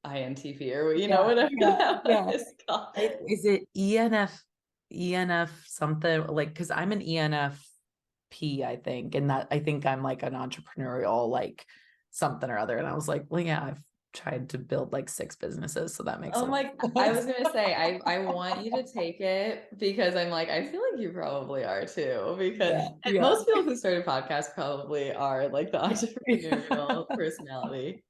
INTP, or Yeah, whatever yeah, that one yeah. is called. Is it ENF something, like, because I'm an ENFP, I think, and that I think I'm like an entrepreneurial like something or other. And I was like, well, yeah, tried to build like 6 businesses, so that makes Oh sense. my, I was gonna say, I want you to take it because I'm like, I feel like you probably are too, because Yeah, yeah. most people who started podcasts probably are like the Yeah. entrepreneurial personality.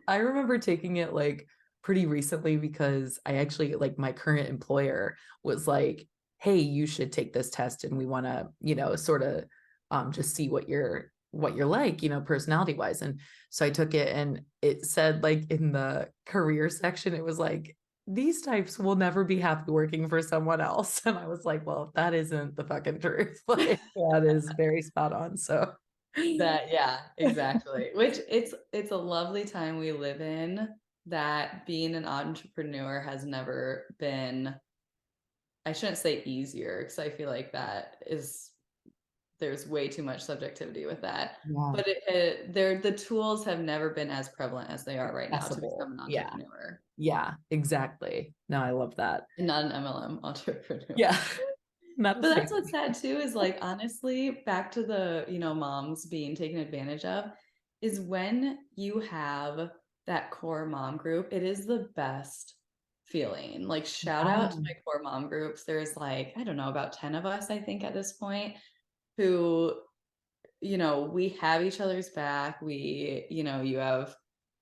I remember taking it like pretty recently because I actually like my current employer was like, "Hey, you should take this test and we want to, sort of just see what you're like, personality wise." And so I took it and it said like in the career section it was like these types will never be happy working for someone else. And I was like, well, that isn't the fucking truth. Like that is very spot on. So That, yeah, exactly. Which it's a lovely time we live in that being an entrepreneur has never been, I shouldn't say easier, because I feel like there's way too much subjectivity with that. yeah, But the tools have never been as prevalent as they are right now to possible. become an Yeah. entrepreneur, Yeah, exactly. No, I love that. and not an MLM entrepreneur. Yeah, not a But fake. that's what's sad too, is like honestly, back to the, moms being taken advantage of, is when you have that core mom group, it is the best feeling. Like shout out to Yeah. my core mom groups. There's like, I don't know, about 10 of us, I think, at this point, who, we have each other's back. You have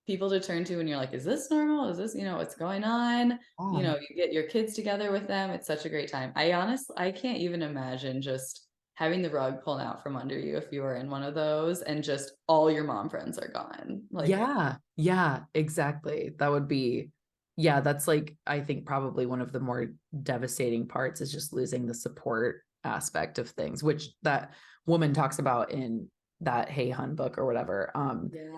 people to turn to and you're like, is this normal? Is this, what's going on? Yeah. You get your kids together with them. It's such a great time. I can't even imagine just having the rug pulled out from under you if you were in one of those and just all your mom friends are gone. Like, Yeah, yeah, exactly. That would be, yeah, that's like, I think probably one of the more devastating parts is just losing the support aspect of things, which that woman talks about in that Hey Hun book or whatever.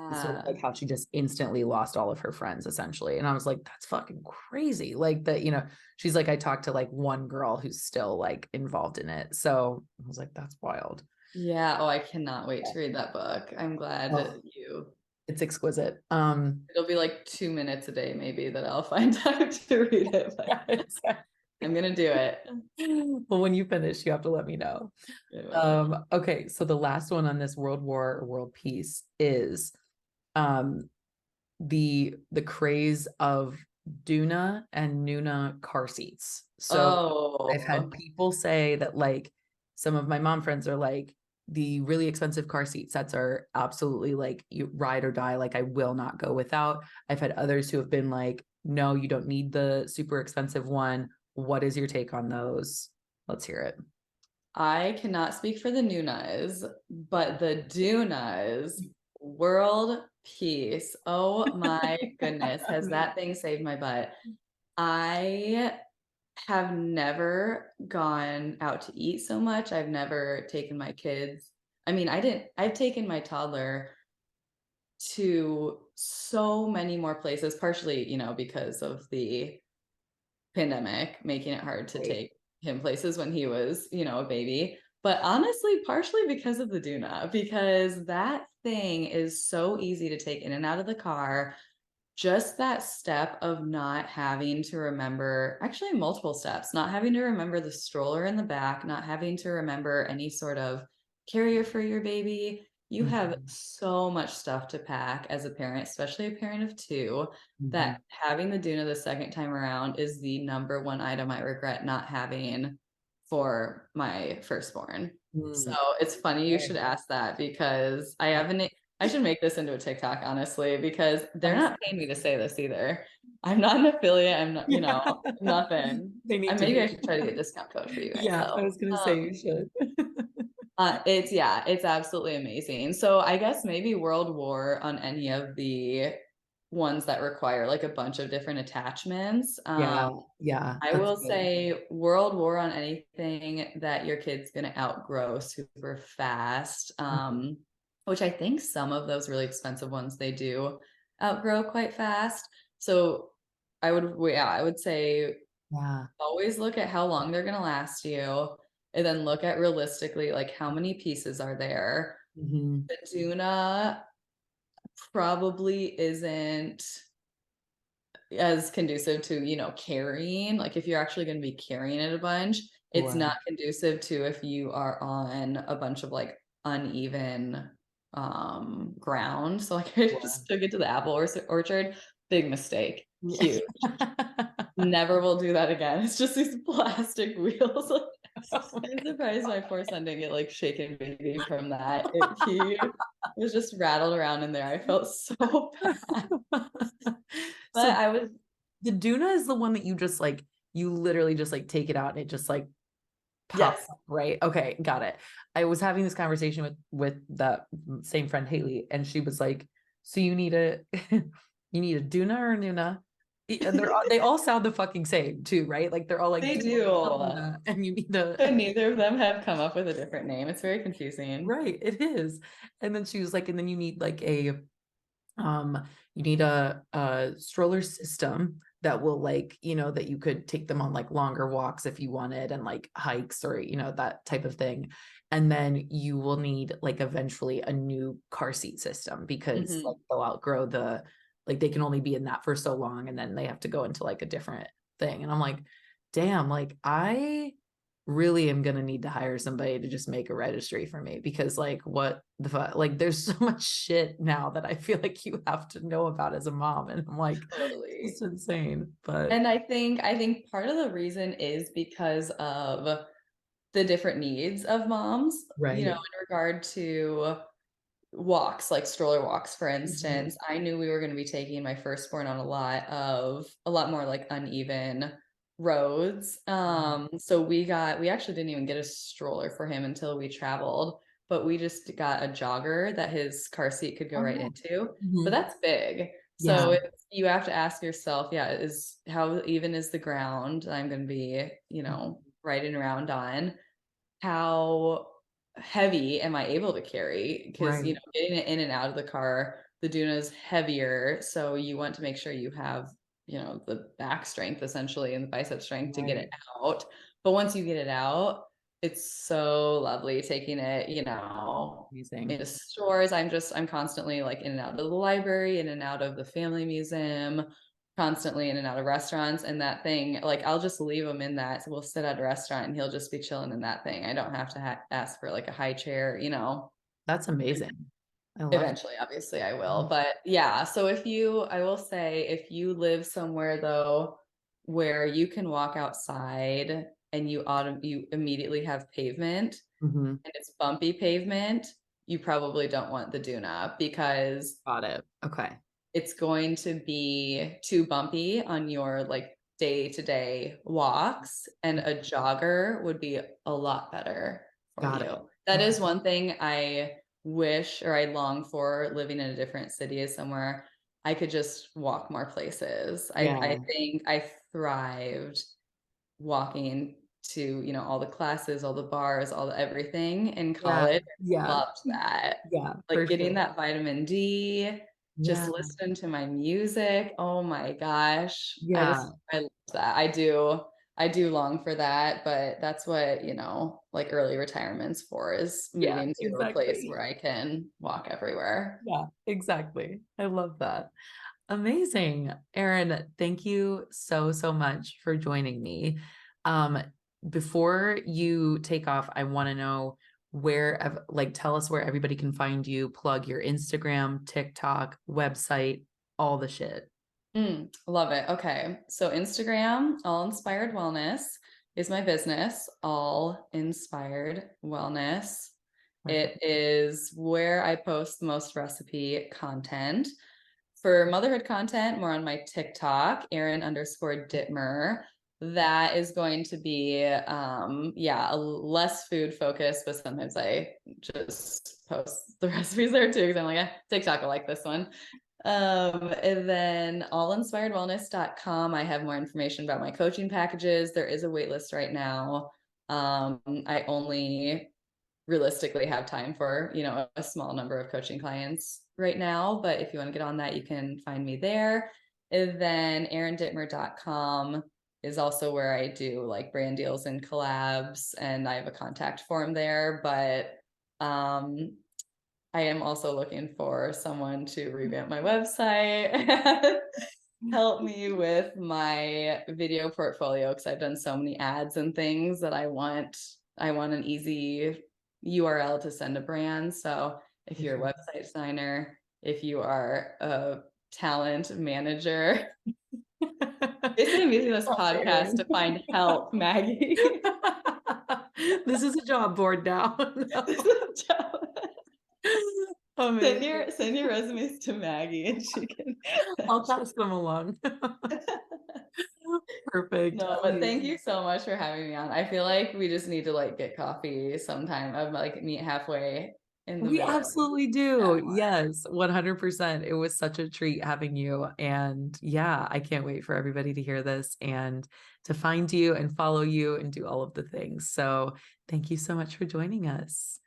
It's sort of yeah. like how she just instantly lost all of her friends essentially. And I was like, that's fucking crazy. Like that, she's like, I talked to like one girl who's still like involved in it. So I was like, that's wild. Yeah. Oh, I cannot wait to read that book. I'm glad Oh, that you it's exquisite. it'll be like 2 minutes a day, maybe, that I'll find time to read it, but Yeah, exactly. I'm gonna do it. Well, when you finish, you have to let me know. I will. Okay, so the last one on this world war or world peace is um the craze of Duna and Nuna car seats. So I've Oh, had people say that like some of my mom friends are like the really expensive car seat sets are absolutely like you ride or die. Like I will not go without. I've had others who have been like, no, you don't need the super expensive one. What is your take on those? Let's hear it. I cannot speak for the Nunas, but the Dunas, world peace. Oh my goodness, has that thing saved my butt? I have never gone out to eat so much. I've never taken my kids. I mean, I've taken my toddler to so many more places, partially, because of the pandemic, making it hard to Right. take him places when he was, a baby. But honestly, partially because of the Duna, because that thing is so easy to take in and out of the car. Just that step of not having to remember, actually, multiple steps, not having to remember the stroller in the back, not having to remember any sort of carrier for your baby. You have Mhm. so much stuff to pack as a parent, especially a parent of two, Mhm. that having the Duna the second time around is the number one item I regret not having for my firstborn. So Mm. it's funny you should Okay. ask that, because I should make this into a TikTok, honestly, because they're I'm not paying me to say this either. I'm not an affiliate. I'm not, yeah. nothing. They need And to maybe I be. should try to get a discount code for you guys, Yeah, I though. was gonna say you should. It's absolutely amazing. So I guess maybe World War on any of the ones that require like a bunch of different attachments. Yeah, yeah, I that's will good. say World War on anything that your kid's gonna outgrow super fast. Which I think some of those really expensive ones they do outgrow quite fast. So I would say Yeah. always look at how long they're gonna last you, and then look at realistically like how many pieces are there. Mhm. The Duna probably isn't as conducive to, carrying. Like if you're actually going to be carrying it a bunch, it's Sure. not conducive to if you are on a bunch of like uneven ground. So like I Sure. just took it to the apple orchard. Big mistake. Yeah. Huge. Never will do that again. It's just these plastic wheels. Like, Oh I'm surprised my poor son didn't get like shaken baby from that. He was just rattled around in there. I felt so bad. my God. But So I was the Duna is the one that you just like, you literally just like take it out and it just like pops yes, up, right? Okay, got it. I was having this conversation with that same friend Haley, and she was like, "So you need a you need a Duna or a Nuna?" And they all sound the fucking same too, right? Like they're all like they Duna, do. Nuna, and you need a But neither of them have come up with a different name. It's very confusing. right. It is. And then she was like, and then you need like a um, you need a stroller system that will like, that you could take them on like longer walks if you wanted and like hikes or, that type of thing. And then you will need like eventually a new car seat system because like Hmm. they'll outgrow like they can only be in that for so long and then they have to go into like a different thing. And I'm like, damn, like I really am gonna need to hire somebody to just make a registry for me because like what the fuck, like there's so much shit now that I feel like you have to know about as a mom and I'm like it's Totally. insane but And I think part of the reason is because of the different needs of moms, right. in regard to walks, like stroller walks, for Mhm. instance. I knew we were going to be taking my firstborn on a lot more like uneven roads. So we actually didn't even get a stroller for him until we traveled, but we just got a jogger that his car seat could go Oh right yeah. into. But Mhm. that's big. Yeah. So you have to ask yourself, yeah, is how even is the ground I'm going to be, riding around on? How heavy am I able to carry? Because, Right. getting it in and out of the car, the Duna is heavier, so you want to make sure you have, the back strength essentially and the bicep strength to get it Right. out. But once you get it out, it's so lovely taking it, Amazing. into stores. I'm constantly like in and out of the library, in and out of the family museum, constantly in and out of restaurants, and that thing, like I'll just leave him in that. So we'll sit at a restaurant and he'll just be chilling in that thing. I don't have to ask for like a high chair. That's amazing. I love it. Eventually, obviously I will. But yeah, so I will say, if you live somewhere though where you can walk outside and you immediately have pavement Mhm. and it's bumpy pavement, you probably don't want the Duna because Got it. Okay. it's going to be too bumpy on your like day-to-day walks, and a jogger would be a lot better for Got you. it. That Okay. is one thing I wish or I long for living in a different city, is somewhere I could just walk more places. I Yeah. think I thrived walking to, all the classes, all the bars, all the everything in Yeah. college. Yeah. Loved that. Yeah, Like for getting sure. that vitamin D, just Yeah. listening to my music. Oh my gosh. Yeah. I love that. I do long for that, but that's what, like early retirement's for, is Yeah, moving to a place exactly. where I can walk everywhere. Yeah, exactly. I love that. Amazing. Erin, thank you so, so much for joining me. Um, Before you take off, I want to know like, tell us where everybody can find you, plug your Instagram, TikTok, website, all the shit. Love it. Okay. So Instagram, All Inspired Wellness, is my business. All Inspired Wellness. Perfect. It is where I post the most recipe content. For motherhood content, more on my TikTok, Erin_Dittmer. That is going to be, yeah, a less food focused, but sometimes I just post the recipes there too, because I'm like, TikTok will like this one. And then allinspiredwellness.com, I have more information about my coaching packages. There is a wait list right now. I only realistically have time for, a small number of coaching clients right now, but if you want to get on that, you can find me there. And then erindittmer.com is also where I do like brand deals and collabs, and I have a contact form there. But I am also looking for someone to revamp my website, help me with my video portfolio, because I've done so many ads and things that I want an easy URL to send a brand. So if If you're a you're website designer, if you are a talent manager. Basically, I'm using this All to podcast Erin. to find help, Maggie. This is a job board now. This is No. a job. Amazing. Send your resumes to Maggie and she can I'll pass them along. Perfect. No, but thank Amazing. you so much for having me on. I feel like we just need to like get coffee sometime. I'm like meet halfway in the We middle. absolutely do. Yes, 100%. It was such a treat having you. And yeah, I can't wait for everybody to hear this and to find you and follow you and do all of the things. So thank you so much for joining us.